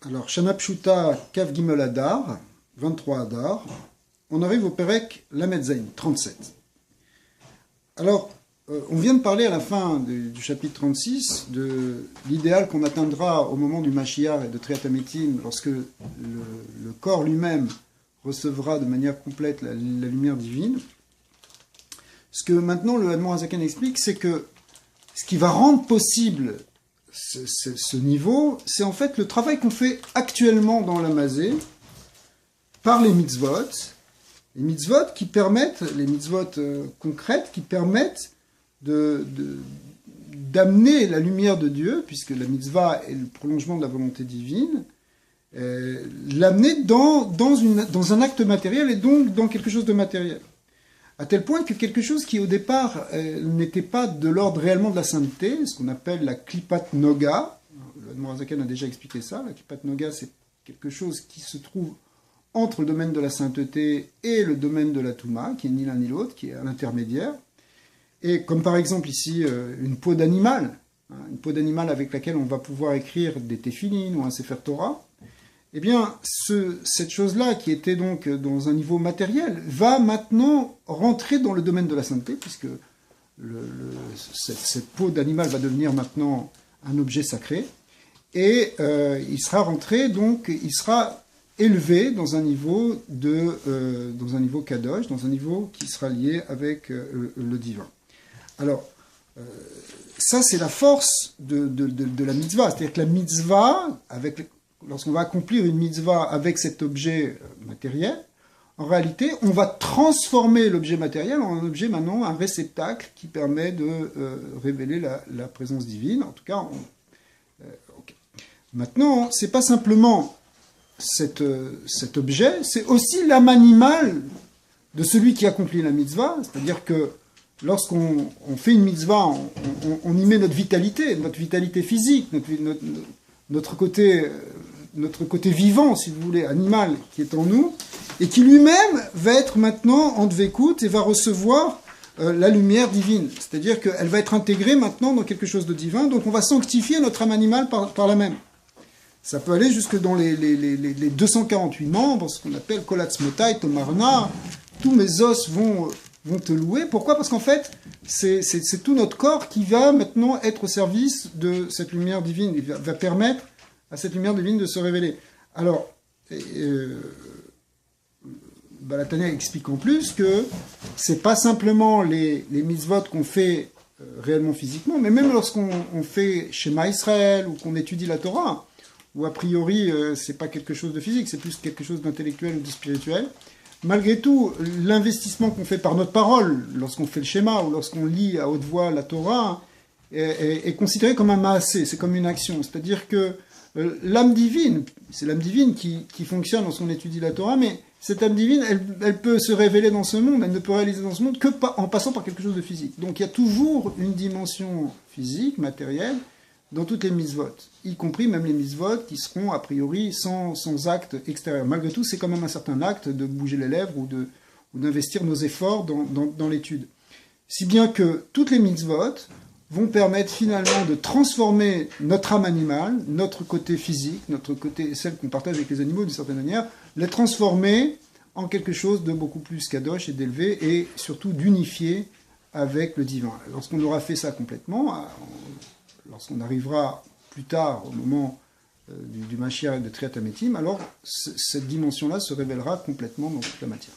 Alors, Shana Pshuta, Kav Gimel Adar, 23 Adar, on arrive au Perek Lamed Zayin, 37. Alors, on vient de parler à la fin du chapitre 36 de l'idéal qu'on atteindra au moment du Mashiach et de Triat Hametim, lorsque le corps lui-même recevra de manière complète la lumière divine. Ce que maintenant le Admor Hazaken explique, c'est que ce qui va rendre possible ce niveau, c'est en fait le travail qu'on fait actuellement dans la Mazé par les mitzvot qui permettent, les mitzvot concrètes, qui permettent d'amener la lumière de Dieu, puisque la mitzvah est le prolongement de la volonté divine, l'amener dans un acte matériel et donc dans quelque chose de matériel. À tel point que quelque chose qui au départ n'était pas de l'ordre réellement de la sainteté, ce qu'on appelle la Klipat Noga, le Admor Hazaken a déjà expliqué ça, la Klipat Noga c'est quelque chose qui se trouve entre le domaine de la sainteté et le domaine de la Touma, qui est ni l'un ni l'autre, qui est à l'intermédiaire. Et comme par exemple ici une peau d'animal, une peau d'animal avec laquelle on va pouvoir écrire des téphilines ou un Sefer Torah, eh bien, cette chose-là, qui était donc dans un niveau matériel, va maintenant rentrer dans le domaine de la sainteté, puisque cette peau d'animal va devenir maintenant un objet sacré, et il sera rentré, donc, il sera élevé dans un niveau dans un niveau kadosh, dans un niveau qui sera lié avec le divin. Alors, ça, c'est la force de la mitzvah, c'est-à-dire que la mitzvah, lorsqu'on va accomplir une mitzvah avec cet objet matériel, en réalité, on va transformer l'objet matériel en un objet maintenant, un réceptacle qui permet de révéler la présence divine. En tout cas, okay. Maintenant, c'est pas simplement cet objet, c'est aussi l'âme animale de celui qui accomplit la mitzvah. C'est-à-dire que lorsqu'on fait une mitzvah, on y met notre vitalité physique, notre côté vivant, si vous voulez, animal qui est en nous, et qui lui-même va être maintenant en dvekout et va recevoir la lumière divine. C'est-à-dire qu'elle va être intégrée maintenant dans quelque chose de divin, donc on va sanctifier notre âme animale par la même. Ça peut aller jusque dans les 248 membres, ce qu'on appelle Kolatzmotai, Tomarna, tous mes os vont te louer. Pourquoi ? Parce qu'en fait, c'est tout notre corps qui va maintenant être au service de cette lumière divine, il va permettre à cette lumière divine de se révéler. Alors, la Tanya explique en plus que c'est pas simplement les mitzvot qu'on fait réellement physiquement, mais même lorsqu'on fait Shema Israël ou qu'on étudie la Torah, où a priori c'est pas quelque chose de physique, c'est plus quelque chose d'intellectuel ou de spirituel. Malgré tout, l'investissement qu'on fait par notre parole, lorsqu'on fait le schéma ou lorsqu'on lit à haute voix la Torah, est considéré comme un maasé, c'est comme une action. C'est-à-dire que l'âme divine, c'est l'âme divine qui fonctionne lorsqu'on étudie la Torah, mais cette âme divine, elle peut se révéler dans ce monde, elle ne peut réaliser dans ce monde que en passant par quelque chose de physique. Donc il y a toujours une dimension physique, matérielle, dans toutes les mitzvot, y compris même les mitzvot qui seront a priori sans acte extérieur. Malgré tout, c'est quand même un certain acte de bouger les lèvres ou d'investir nos efforts dans l'étude. Si bien que toutes les mitzvot vont permettre finalement de transformer notre âme animale, notre côté physique, notre côté, celle qu'on partage avec les animaux d'une certaine manière, les transformer en quelque chose de beaucoup plus kadosh et d'élevé et surtout d'unifié avec le divin. Lorsqu'on aura fait ça complètement, lorsqu'on arrivera plus tard au moment du Mashiach et de Triat Hametim, alors cette dimension-là se révélera complètement dans toute la matière.